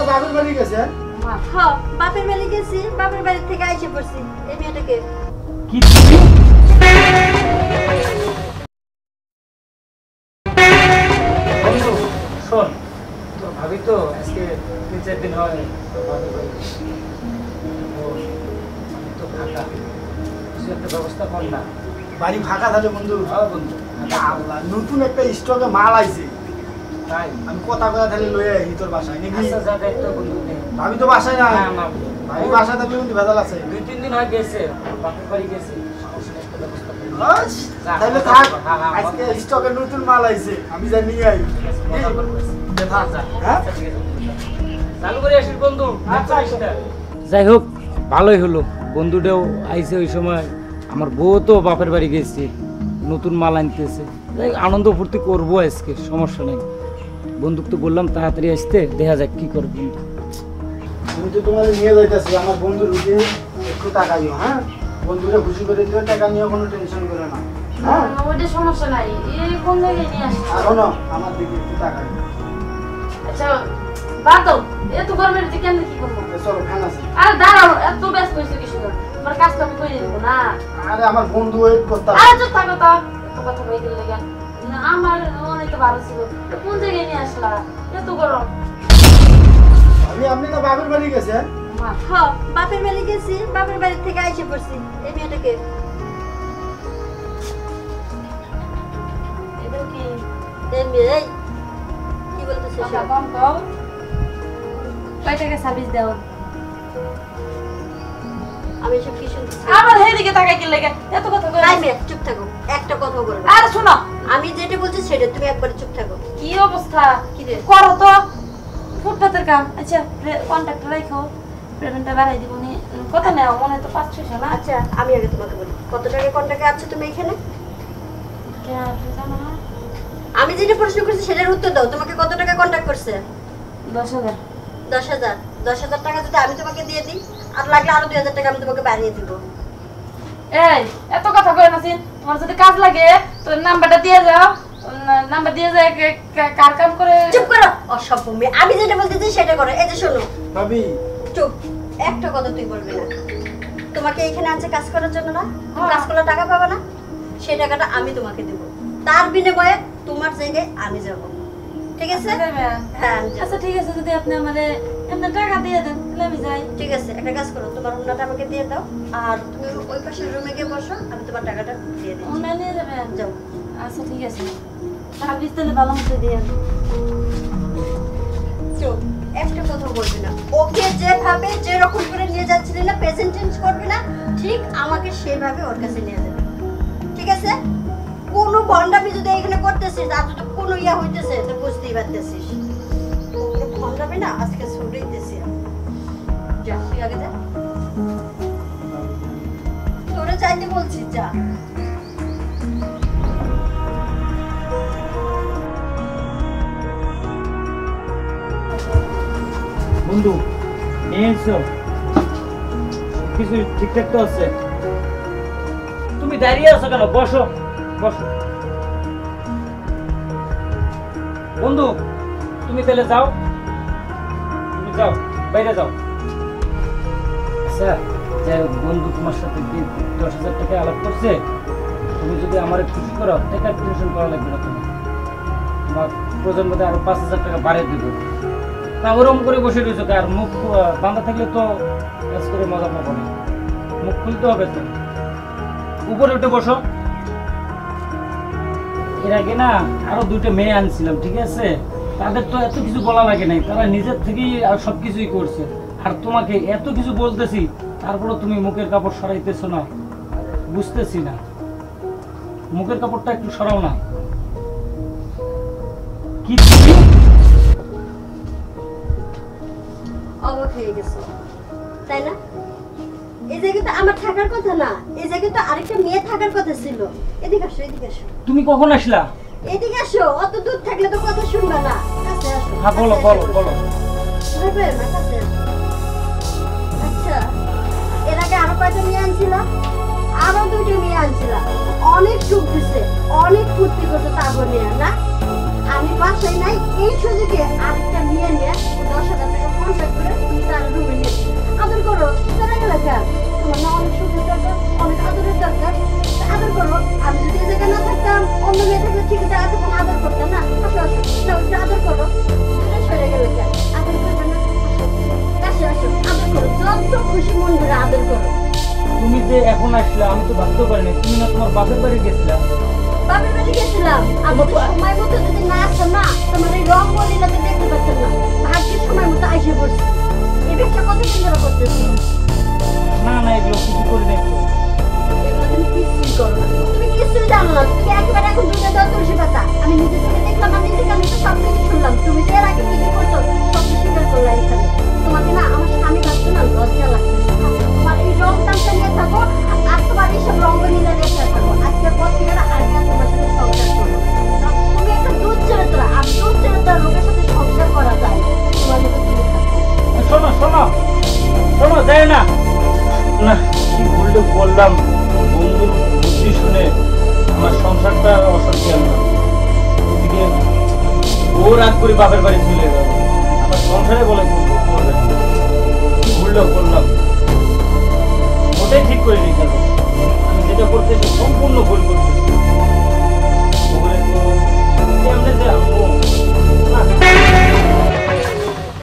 বাপের বাড়ি গেছে? হ্যাঁ, বাপের বাড়ি গেছি, বাপের বাড়ি থেকে আইসে পড়ছি। এই মেয়েটাকে কি বন্ধু শোন, তোর ভাবি তো আজকে 3-4 দিন হয় বাপের বাড়ি গেছে। তো ফাঁকা, কিছু একটা ব্যবস্থা কর না। বাড়ি ফাঁকা থাকে বন্ধু? বন্ধু আল্লাহ, নতুন একটা স্টকে মাল আইছে, তাই আমি কথা তাহলে লয়ে আই তোর বাসায় নাকি? আচ্ছা যা দেখ তো বন্ধু। ভাবি তো বাসায় না? না ভাবি বাসায় থাকলে কিন্তু ভেজাল আছে। 2-3 দিন হয় গেছে বাপের বাড়ি গেছে, সমস্যা একটা ব্যবস্থা কর। তাহলে থাক, আজকে স্টকে নতুন মাল আইছে, আমি যা নিয়ে আই। চালু করে আসিস বন্ধু। যাই হোক, ভালোই হলো, বন্ধুটাও আইছে ওই সময়। আমার বউ তো বাপের বাড়ি গেছে, নতুন মাল আনতেছে। যাই আনন্দ ফুর্তি করবো আজকে, সমস্যা নেই। বন্ধুক তো বললাম তাড়াতাড়ি আসতে, দেখা যাক কি করবো। আমি তো তোমার নিয়ে যাইতেছি, আমার বন্ধুর রুটি একটু টাকা দিও। হ্যাঁ, বন্ধুরা খুশি করে দিও, টাকা নিয়ে কোনো টেনশন করে না। হ্যাঁ, ওইটা সমস্যা নাই। এই কোন জায়গায় নিয়ে আসছি? এখনো আমার দিকে একটু টাকা দিও। আচ্ছা বাতো, এত গরমের দিকে কেমনে কি করবো? চলো, ফ্যান আছে। আরে দাঁড়াও, এত ব্যস্ত হয়েছে কিছু না, তোমার কাজ তো আমি করে দেবো না। আরে আমার বন্ধু ওয়েট করতে আরে চুপ থাকো তো, এত কথা বলে দিলে কেন? আমার অনেক তো ভালো ছিল, কোন জায়গায় নিয়ে আসলা? এত গরম। আপনি তো বাপের বাড়ি গেছেন? হ্যাঁ, বাপের বাড়ি গেছি, বাপের বাড়ি থেকে আইসে পড়ছি। এই মেয়েটাকে এটা কি? এই মেয়ে কি বলতেছিস? কম কম কয় টাকা সার্ভিস দাও? আমি সব কি শুনতেছি? আবার এইদিকে তাকাই কি লাগে? এত কথা কই? নাই মেয়ে, চুপ থাকো, একটা কথা বলবো। আরে শোনো, আমি যেটা বলছি সেটা তুমি একবার চুপ থাকো। কি অবস্থা? কি রে? করো তো ফুটপাতের কাম। আচ্ছা কন্ট্যাক্ট রাখো, পেমেন্টটা বাড়াই দিব নি। কত নাও? মনে হয় তো 5-6 না? আচ্ছা আমি আগে তোমাকে বলি, কত টাকা কন্টাক্টে আছো তুমি এখানে? জানো না? আমি যেটা প্রশ্ন করছি সেটার উত্তর দাও। তোমাকে কত টাকা কন্টাক্ট করছে? 10,000। 10,000। 10,000 টাকা যদি আমি তোমাকে দিয়ে দিই, আর লাগলে আরো 2,000 টাকা আমি তোমাকে বাড়িয়ে দিব। এই এত কথা কই না সিন। তোমার যদি কাজ লাগে তো নাম্বারটা দিয়ে যাও। নাম্বার দিয়ে যায় কার কাম করে। চুপ করো অসভ্য মেয়ে, আমি যেটা বলতেছি সেটা করো। এই যে শোনো ভাবি, চুপ, একটা কথা তুই বলবি না। তোমাকে এখানে আছে কাজ করার জন্য না? তুমি কাজ করলে টাকা পাবে না? সেই টাকাটা আমি তোমাকে দেব, তার বিনিময়ে তোমার জায়গায় আমি যাব। ঠিক আছে? হ্যাঁ আমি যাবো। আচ্ছা ঠিক আছে, যদি আপনি আমারে এমনি টাকা দিয়ে দেন তাহলে আমি যাই। ঠিক আছে, একটা কাজ করো, তোমার ওনাটা আমাকে দিয়ে দাও, আর তুমি ওই পাশের রুমে গিয়ে বসো, আমি তোমার টাকাটা দিয়ে দিই। অনলাইনে নিয়ে যাবেন? যাও। আচ্ছা ঠিক আছে, সার্ভিস তাহলে ভালো মতো দিয়ে দেন। চুপ, একটা কথা বলবি না। ওকে যেভাবে যেরকম করে নিয়ে যাচ্ছিলি না, প্রেজেন্ট টেন্স করবি না, ঠিক আমাকে সেভাবে ওর কাছে নিয়ে যাবে। ঠিক আছে? কোনো ভন্ডামি যদি এখানে করতেছিস আর যদি কোনো ইয়া হইতেছে তো বুঝতেই পারতেছিস। ভন্ডামি না আজকে ছুটেইতেছি। যা তুই আগে যা, তোরে চাইতে বলছি, যা। বন্ধু নিয়ে এসো, কিছু ঠিকঠাক তো আছে? তুমি দাঁড়িয়ে আছো কেন? বসো বসো। বন্ধু তুমি তাহলে যাও, তুমি যাও, বাইরে যাও। আচ্ছা যাই হোক, বন্ধু তোমার সাথে 10,000 টাকা আলাপ করছে। তুমি যদি আমার খুশি করো, টাকার টেনশন করা লাগবে না। তোমার প্রয়োজন মধ্যে আরো 5,000 টাকা বাড়িয়ে দিব। তা ওরকম করে বসে রয়েছো, আর মুখ বাঁধা থাকলে তো কাজ করে মজা পাবো না। মুখ খুলতে হবে তো। উপরে উঠে বসো। এর আগে না আরো 2টা মেয়ে আনছিলাম, ঠিক আছে? তাদের তো এত কিছু বলা লাগে নাই, তারা নিজের থেকেই সবকিছুই করছে। আর তোমাকে এত কিছু বলতেছি, তারপরে তুমি মুখের কাপড় সরাইতেছো না, বুঝতেছি না। মুখের কাপড়টা একটু সরাও না। কি অবাক হয়ে গেছে তাই না? এই জায়গায় তো আমার থাকার কথা না, এই জায়গায় তো আরেকটা মেয়ে থাকার কথা ছিল। এদিকে আসো, এদিকে আসো। তুমি কখন আসলা? এদিকে আসো, অত দূর থাকলে তো কথা শুনবে না। কাছে আসো। হ্যাঁ বলো বলো বলো। ভয় পেও না, কাছে আসো। আচ্ছা, এর আগে আরো কয়টা মেয়ে আনছিলাম? আরো 2টা মেয়ে আনছিলাম। অনেক সুখ দিছে, অনেক ফুর্তি করছে তারপর মেয়ে না। আমি বাসায় নাই, এই সুযোগে আরেকটা মেয়ে নিয়ে 10,000 টাকা তোমার বাপের বাড়ি গেছিলাম। বাপের বাড়ি গেছিলাম, আমি তো সময় মতো যদি না আসতাম না, তোমার এই রং বলিটা তো দেখতে পাচ্ছেন না। ভাগ্যের সময় মতো আইসে পড়ছি। এই ব্যবসা কতদিন ধরে করতেছো? না না, এগুলো কিছু করি নাই তো। এগুলো তুমি কিছুই করো না, তুমি কিছুই জানো না। তুমি একেবারে এখন দুধে দেওয়া তুলসী পাতা। আমি নিজে থেকে দেখলাম আর নিজে কানে তো সব কিছু শুনলাম। তুমি যে এর আগে কি কি করছো সব কিছু স্বীকার করলে এখানে। তোমাকে না আমার স্বামী ভাবছো না, লজ্জা লাগছে। তোমার এই রং তামসা নিয়ে থাকো আর তোমার এইসব রঙ্গ নীলা রেখে থাকো। আজকের পর থেকে না আর তোমার সাথে সংসার করবো না। তুমি একটা দুধ চরিত্র, আর দুধ চরিত্র লোকের সাথে সংসার করা যায় তোমার মতো তুমি থাকো। শোনো শোনো শোনো, যায় না না, কি ভুলটা করলাম। বন্ধুর বুদ্ধি শুনে আমার সংসারটা অশান্তি আনলাম। ওদিকে ও রাগ করে বাপের বাড়ি চলে গেল, আমার সংসারে বলে করবে। কি ভুলটা করলাম, ওটাই ঠিক করে নিতে হবে। আমি যেটা করতেছি সম্পূর্ণ ভুল করতেছি। ওগুলো তো কেমনে যে